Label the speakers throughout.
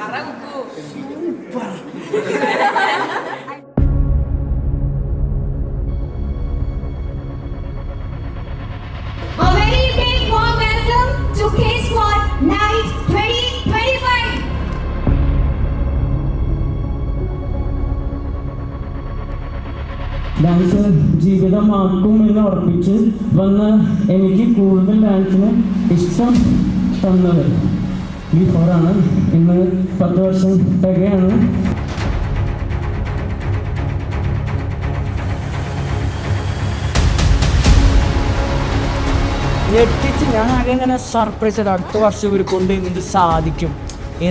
Speaker 1: A very big warm welcome to K-Squad Night 2025.
Speaker 2: Dance ജീവിതമാക്കും എന്ന് ഉറപ്പിച്ച് വന്ന് എനിക്ക് കൂടുതൽ ഡാൻസിന് ഇഷ്ടം തന്നത് ബിഫോറാണ്. ഇന്ന് 10 വർഷം തികയാണ്. ഞെട്ടിച്ച് ഞാൻ ആകെ ഇങ്ങനെ സർപ്രൈസ് ആയിട്ട് അടുത്ത വർഷം ഇവർ കൊണ്ട് എന്ത് സാധിക്കും,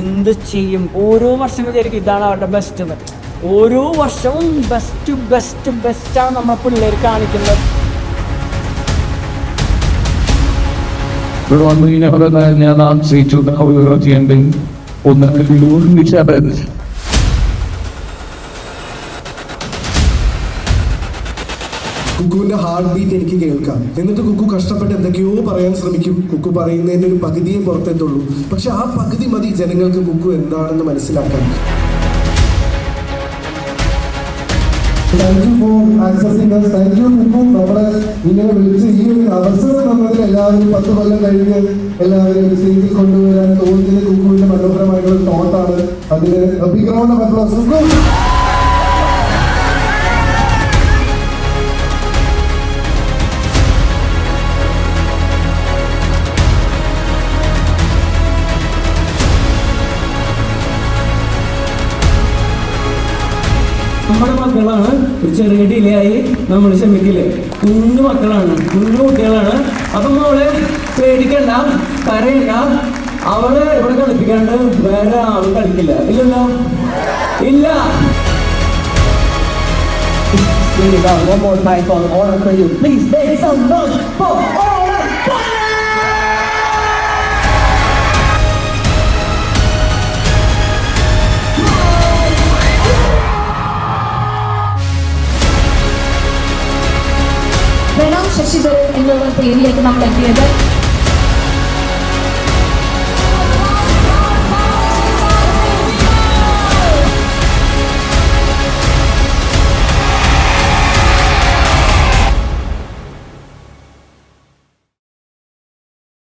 Speaker 2: എന്ത് ചെയ്യും. ഓരോ വർഷം വിചാരിക്കും ഇതാണ് അവരുടെ ബെസ്റ്റ് എന്ന്. ഓരോ വർഷവും ബെസ്റ്റാണ് നമ്മളെ പിള്ളേർ കാണിക്കുന്നത്.
Speaker 3: ഞാൻ ആശ്രയിച്ചു
Speaker 4: കുക്കുവിന്റെ ഹാർട്ട് ബീറ്റ് എനിക്ക് കേൾക്കാം. എന്നിട്ട് കുക്കു കഷ്ടപ്പെട്ട് എന്തൊക്കെയോ പറയാൻ ശ്രമിക്കും. കുക്കു പറയുന്നതിൻ്റെ ഒരു പകുതിയെ പുറത്തെത്തുള്ളൂ. പക്ഷെ ആ പകുതി മതി ജനങ്ങൾക്ക് കുക്കു എന്താണെന്ന് മനസ്സിലാക്കാൻ. Thank you for accepting us. Thank you Kukku. നമ്മളെ ഇങ്ങനെ വിളിച്ച് ഈ ഒരു അവസരം തന്നതിൽ എല്ലാവരും 10 കൊല്ലം കഴിഞ്ഞ് എല്ലാവരും ഒരു സ്റ്റേജിൽ കൊണ്ടുവരാൻ തോന്നിയത് കുക്കുവിന്റെ മനോഹരമായിട്ടുള്ള തോട്ടാണ്. അതിന് big round of applause Kukku.
Speaker 2: നമ്മുടെ മക്കളാണ്. ഒരു ചെറിയ ഡിലേ ആയി നമ്മൾ ക്ഷമിക്കില്ലേ. കുഞ്ഞു മക്കളാണ്, കുഞ്ഞു കുട്ടികളാണ്. അപ്പം അവളെ പേടിക്കണ്ട, കരയണ്ട. അവളെ ഇവിടെ കളിപ്പിക്കാണ്ട് വേറെ ആളും കളിക്കില്ല. ഇല്ലല്ലോ, ഇല്ല. One more time for all of you. Please make some noise for all of fire!
Speaker 1: വെനോം Sasidharan എന്നുള്ള പേരിലേക്ക് നമ്മൾ എത്തിയത്